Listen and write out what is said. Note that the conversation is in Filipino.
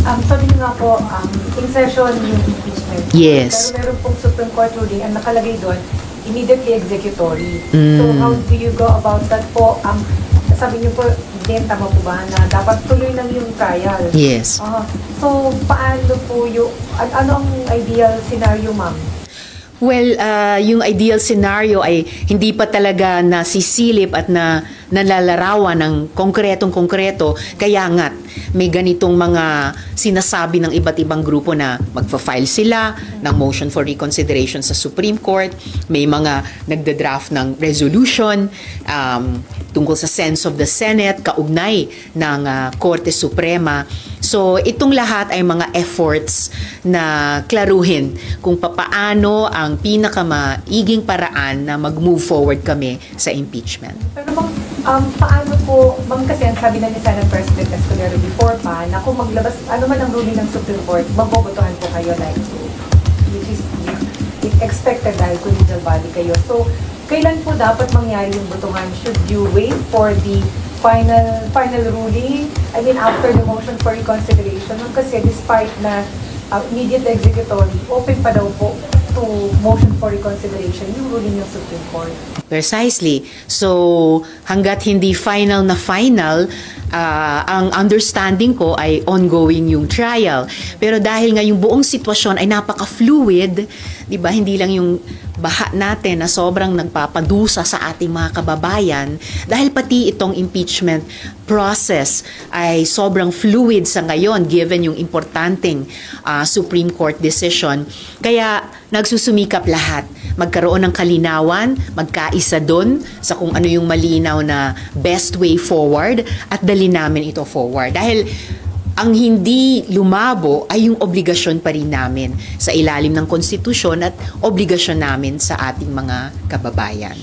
Sabi niyo nga po, in session yung impeachment. Yes. Pero meron pong Supreme Court ruling, ang nakalagay doon, immediately executory. Mm. So how do you go about that po? Sabi niyo po, din, tama po ba, na dapat tuloy lang yung trial? Yes. So paano po yung, ano ang ideal scenario, ma'am? Well, yung ideal scenario ay hindi pa talaga nasisilip at nalalarawan ng konkretong-konkreto. Kaya nga't may ganitong mga sinasabi ng iba't ibang grupo na magpa-file sila ng motion for reconsideration sa Supreme Court. May mga nagda-draft ng resolution tungkol sa sense of the Senate, kaugnay ng Korte Suprema. So, itong lahat ay mga efforts na klaruhin kung papaano ang pinakamaiging paraan na mag-move forward kami sa impeachment. Pero paano po, ma'am, kasi ang sabi na ni Senate President Escudero before pa, na kung maglabas, ano man ang ruling ng Supreme Court, magbobotohan po kayo like to, which is expected dahil collegial body kayo. So, kailan po dapat mangyari yung botohan? Should you wait for the final ruling? I mean, after the motion for reconsideration? Kasi despite na immediate executory, open pa daw po to motion for reconsideration yung ruling ng Supreme Court. Precisely. So, hanggat hindi final na final, ang understanding ko ay ongoing yung trial. Pero dahil nga yung buong sitwasyon ay napaka-fluid, di ba, hindi lang yung baha natin na sobrang nagpapadusa sa ating mga kababayan, dahil pati itong impeachment process ay sobrang fluid sa ngayon given yung importanteng Supreme Court decision. Kaya nagsusumikap lahat. Magkaroon ng kalinawan, magkaisa doon sa kung ano yung malinaw na best way forward at dali namin ito forward. Dahil ang hindi lumabo ay yung obligasyon pa rin namin sa ilalim ng konstitusyon at obligasyon namin sa ating mga kababayan.